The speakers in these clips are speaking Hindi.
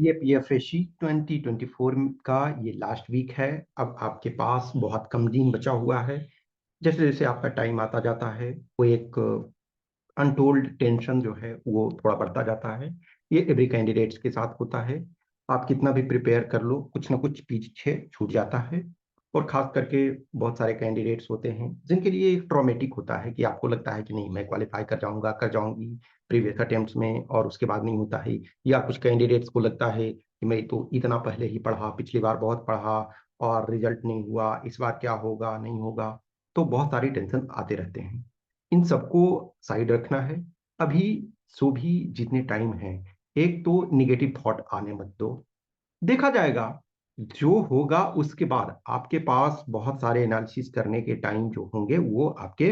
ये पीएफएससी 2024 का ये लास्ट वीक है। अब आपके पास बहुत कम दिन बचा हुआ है। जैसे जैसे आपका टाइम आता जाता है वो एक अनटोल्ड टेंशन जो है वो थोड़ा बढ़ता जाता है। ये एवरी कैंडिडेट्स के साथ होता है। आप कितना भी प्रिपेयर कर लो कुछ ना कुछ पीछे छूट जाता है। और खास करके बहुत सारे कैंडिडेट्स होते हैं जिनके लिए एक ट्रॉमेटिक होता है कि आपको लगता है कि नहीं मैं क्वालिफाई कर जाऊंगा कर जाऊंगी प्रीवियस अटेम्प्ट्स में और उसके बाद नहीं होता है। या कुछ कैंडिडेट्स को लगता है कि मैं तो इतना पहले ही पढ़ा पिछली बार बहुत पढ़ा और रिजल्ट नहीं हुआ इस बार क्या होगा नहीं होगा। तो बहुत सारी टेंशन आते रहते हैं। इन सबको साइड रखना है। अभी सो भी जितने टाइम है एक तो निगेटिव थॉट आने मत दो। देखा जाएगा जो होगा उसके बाद आपके पास बहुत सारे एनालिसिस करने के टाइम जो होंगे वो आपके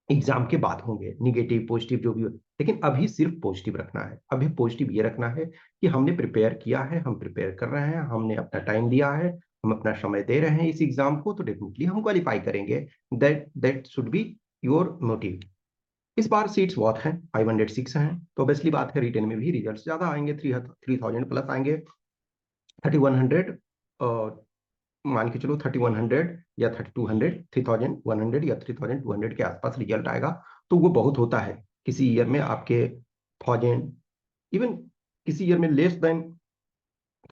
एग्जाम के बाद होंगे निगेटिव पॉजिटिव जो भी हो। लेकिन अभी सिर्फ पॉजिटिव रखना है। अभी पॉजिटिव ये रखना है कि हमने प्रिपेयर किया है हम प्रिपेयर कर रहे हैं हमने अपना टाइम दिया है हम अपना समय दे रहे हैं इस एग्जाम को तो डेफिनेटली हम क्वालिफाई करेंगे। That that should be your motive. इस बार सीट्स बहुत हैं 506 हैं तो ऑब्वियसली बात है रिटेन में भी रिजल्ट्स ज्यादा आएंगे 3000 प्लस आएंगे। 3100 मान के चलो 3100 या 3200 3100 या 3200 के आसपास रिजल्ट आएगा। तो वो बहुत होता है। किसी ईयर में आपके 1000 इवन किसी ईयर में लेस देन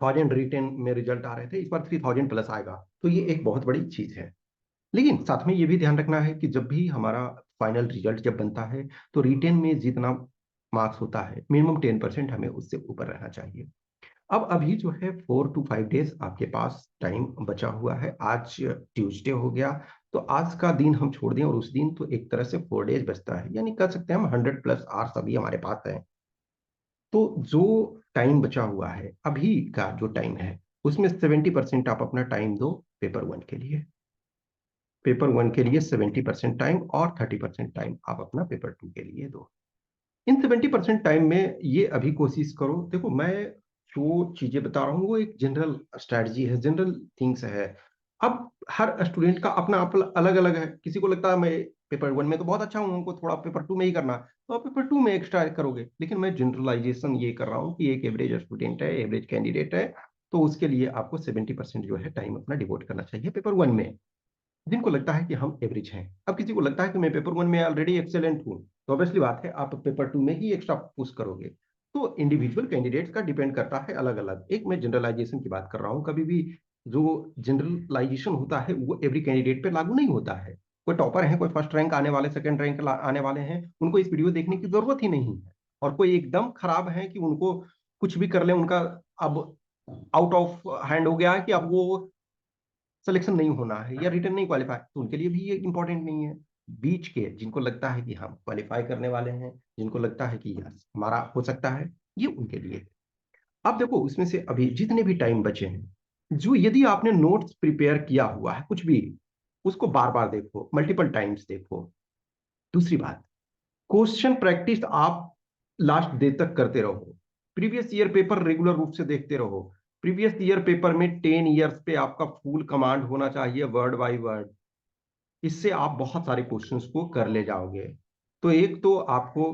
1000 रिटेन में रिजल्ट आ रहे थे इस बार 3000 प्लस आएगा। तो ये एक बहुत बड़ी चीज है। लेकिन साथ में ये भी ध्यान रखना है कि जब भी हमारा फाइनल रिजल्ट जब बनता है तो रिटेन में जितना मार्क्स होता है मिनिमम 10% हमें उससे ऊपर रहना चाहिए। अब अभी जो है 4 to 5 डेज आपके पास टाइम बचा हुआ है। आज ट्यूसडे हो गया तो आज का दिन हम छोड़ दें और उस दिन तो एक तरह से 4 डेज बचता है यानी कह सकते हैं हम 100+ आवर्स अभी हमारे पास है। तो जो टाइम बचा हुआ है अभी का जो टाइम है उसमें 70% आप अपना टाइम दो पेपर वन के लिए। पेपर वन के लिए 70% टाइम और 30% टाइम आप अपना पेपर टू के लिए दो। इन 70% टाइम में ये अभी कोशिश करो। देखो मैं जो चीजें बता रहा हूँ वो एक जनरल स्ट्रैटेजी है जनरल थिंग्स है। अब हर स्टूडेंट का अपना अलग अलग है। किसी को लगता है मैं पेपर वन में तो बहुत अच्छा हूँ उनको थोड़ा पेपर टू में ही करना तो आप पेपर टू में एक्स्ट्रा करोगे। लेकिन मैं जनरलाइजेशन ये कर रहा हूँ कि एक एवरेज स्टूडेंट है एवरेज कैंडिडेट है तो उसके लिए आपको 70% जो है टाइम अपना डिवोट करना चाहिए पेपर वन में। जिनको लगता है कि हम एवरेज हैं। अब किसी को लगता है कि मैं पेपर वन में ऑलरेडी एक्सेलेंट हूँ तो ऑब्वियसली बात है आप पेपर टू में ही एक्स्ट्रा पुश करोगे। तो इंडिविजुअल कैंडिडेट्स का डिपेंड करता है अलग अलग। एक मैं जनरलाइजेशन की बात कर रहा हूँ कभी भी जो जनरलाइजेशन होता है वो एवरी कैंडिडेट पे लागू नहीं होता है। कोई टॉपर है कोई फर्स्ट रैंक आने वाले सेकंड रैंक आने वाले हैं उनको इस वीडियो देखने की जरूरत ही नहीं है। और कोई एकदम खराब है कि उनको कुछ भी कर ले उनका अब आउट ऑफ हैंड हो गया है कि अब वो सिलेक्शन नहीं होना है या रिटर्न नहीं क्वालिफाई तो उनके लिए भी ये इंपॉर्टेंट नहीं है। बीच के जिनको लगता है कि हम क्वालिफाई करने वाले हैं जिनको लगता है कि यस हमारा हो सकता है ये उनके लिए है। अब देखो उसमें से अभी जितने भी टाइम बचे हैं जो यदि आपने नोट्स प्रिपेयर किया हुआ है कुछ भी उसको बार बार देखो मल्टीपल टाइम्स देखो। दूसरी बात क्वेश्चन प्रैक्टिस आप लास्ट डे तक करते रहो। प्रीवियस ईयर पेपर रेगुलर रूप से देखते रहो। प्रीवियस ईयर पेपर में 10 ईयर्स पे आपका फुल कमांड होना चाहिए वर्ड बाय वर्ड। इससे आप बहुत सारे क्वेश्चंस को कर ले जाओगे। तो एक तो आपको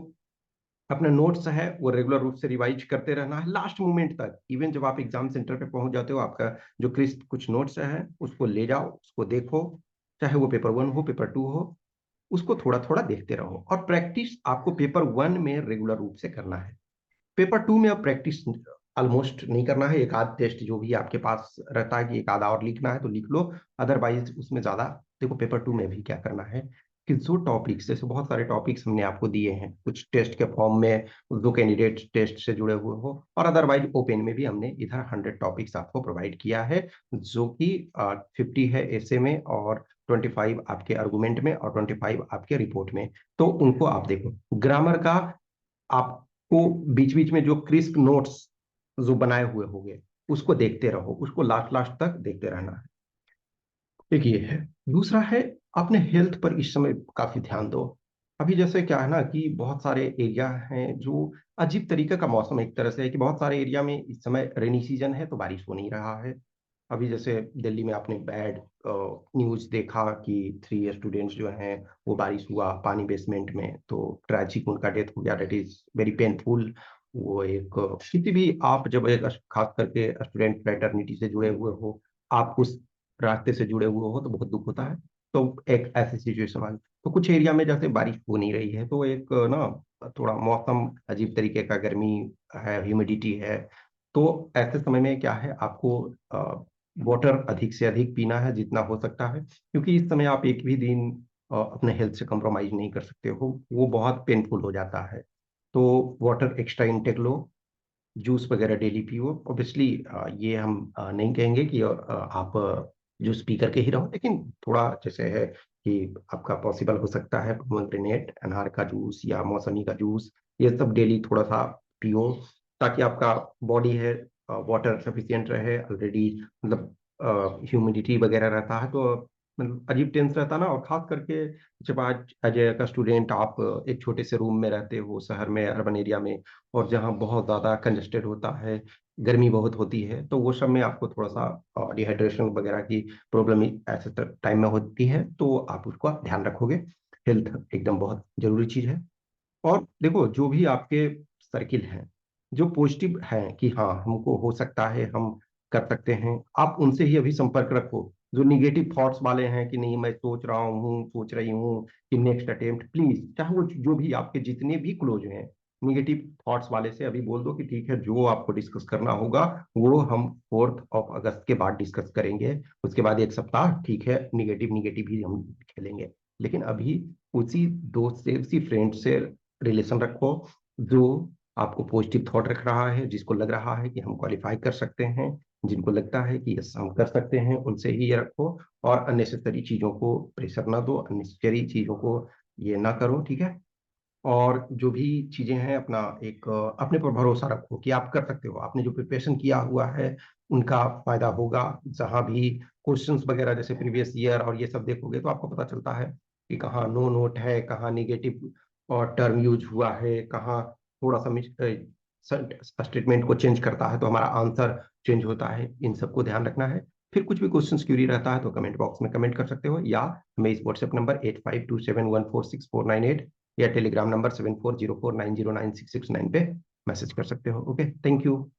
अपना नोट्स है वो रेगुलर रूप से रिवाइज करते रहना है लास्ट मोमेंट तक। इवन जब आप एग्जाम सेंटर पे पहुंच जाते हो आपका जो क्रिस्प कुछ नोट्स है उसको ले जाओ उसको देखो। चाहे वो पेपर वन हो पेपर टू हो उसको थोड़ा थोड़ा देखते रहो। और प्रैक्टिस आपको पेपर वन में रेगुलर रूप से करना है। पेपर टू में अब प्रैक्टिस ऑलमोस्ट नहीं करना है। एक आध टेस्ट जो भी आपके पास रहता है कि एक आधा और लिखना है तो लिख लो। अदरवाइज उसमें ज्यादा देखो पेपर टू में भी क्या करना है कि जो टॉपिक्स जैसे बहुत सारे टॉपिक्स हमने आपको दिए हैं कुछ टेस्ट के फॉर्म में जो कैंडिडेट टेस्ट से जुड़े हुए हो और अदरवाइज ओपन में भी हमने इधर 100 टॉपिक्स आपको प्रोवाइड किया है जो कि 50 है ऐसे में और 25 आपके आर्गुमेंट में और 25 आपके रिपोर्ट में। तो उनको आप देखो। ग्रामर का आपको बीच बीच में जो क्रिस्प नोट्स जो बनाए हुए होंगे उसको देखते रहो उसको लास्ट लास्ट तक देखते रहना है। एक ये है। दूसरा है अपने हेल्थ पर इस समय काफी ध्यान दो। अभी जैसे क्या है ना कि बहुत सारे एरिया हैं जो अजीब तरीके का मौसम एक तरह से है कि बहुत सारे एरिया में इस समय रेनी सीजन है तो बारिश हो नहीं रहा है। अभी जैसे दिल्ली में आपने बैड न्यूज देखा कि 3 स्टूडेंट्स जो हैं वो बारिश हुआ पानी बेसमेंट में तो ट्रेजिक उनका डेथ हो गया। That is very painful. वो एक किसी भी आप जब एक खास करके स्टूडेंट फ्रेटर्निटी से जुड़े हुए हो, आप उस रास्ते से जुड़े हुए हो तो बहुत दुख होता है। तो एक ऐसी सिचुएशन आ गई। तो कुछ एरिया में जैसे बारिश हो नहीं रही है, तो एक ना थोड़ा मौसम अजीब तरीके का, गर्मी है, ह्यूमिडिटी है। तो ऐसे समय में क्या है, आपको वाटर अधिक से अधिक पीना है जितना हो सकता है, क्योंकि इस समय आप एक भी दिन अपने हेल्थ से कॉम्प्रोमाइज नहीं कर सकते हो, वो बहुत पेनफुल हो जाता है। तो वाटर एक्स्ट्रा इंटेक लो, जूस वगैरह डेली पियो। ऑब्वियसली ये हम नहीं कहेंगे कि आप जूस पी करके ही रहो, लेकिन थोड़ा जैसे है कि आपका पॉसिबल हो सकता है पोमेग्रेनेट, अनार का जूस या मौसमी का जूस, ये सब डेली थोड़ा सा पियो, ताकि आपका बॉडी है वाटर सफिशियंट रहे ऑलरेडी। मतलब ह्यूमिडिटी वगैरह रहता है, तो मतलब अजीब टेंस रहता ना। और खास करके जब आज एज का स्टूडेंट आप एक छोटे से रूम में रहते हो शहर में, अर्बन एरिया में, और जहाँ बहुत ज़्यादा कंजस्टेड होता है, गर्मी बहुत होती है, तो वो सब में आपको थोड़ा सा डिहाइड्रेशन वगैरह की प्रॉब्लम ऐसे टाइम में होती है, तो आप उसका ध्यान रखोगे। हेल्थ एकदम बहुत जरूरी चीज़ है। और देखो, जो भी आपके सर्किल हैं, जो पॉजिटिव हैं कि हाँ हमको हो सकता है, हम कर सकते हैं, आप उनसे ही अभी संपर्क रखो। जो निगेटिव थॉट्स वाले हैं कि नहीं मैं सोच रहा हूँ, सोच रही हूँ कि नेक्स्ट अटेम्प्ट, प्लीज, चाहे वो जो भी आपके जितने भी क्लोज हैं, निगेटिव थॉट्स वाले से अभी बोल दो कि ठीक है, जो आपको डिस्कस करना होगा वो हम 4 अगस्त के बाद डिस्कस करेंगे। उसके बाद एक सप्ताह ठीक है, निगेटिव निगेटिव ही हम खेलेंगे, लेकिन अभी उसी दोस्त से, उसी फ्रेंड से रिलेशन रखो जो आपको पॉजिटिव थॉट रख रहा है, जिसको लग रहा है कि हम क्वालिफाई कर सकते हैं, जिनको लगता है कि यस हम कर सकते हैं, उनसे ही ये रखो। और अननेसेसरी चीजों को प्रेशर ना दो, अननेसेसरी चीजों को ये ना करो, ठीक है। और जो भी चीजें हैं, अपना एक अपने पर भरोसा रखो कि आप कर सकते हो। आपने जो प्रिपरेशन किया हुआ है उनका फायदा होगा। जहां भी क्वेश्चंस वगैरह जैसे प्रीवियस ईयर और ये सब देखोगे, तो आपको पता चलता है कि कहाँ नो नोट है, कहाँ निगेटिव और टर्म यूज हुआ है, कहाँ थोड़ा सा स्टेटमेंट को चेंज करता है तो हमारा आंसर चेंज होता है। इन सबको ध्यान रखना है। फिर कुछ भी क्वेश्चन क्यूरी रहता है तो कमेंट बॉक्स में कमेंट कर सकते हो, या हमें इस व्हाट्सएप नंबर 8527146498 या टेलीग्राम नंबर 7404909669 पे मैसेज कर सकते हो। Okay, thank you.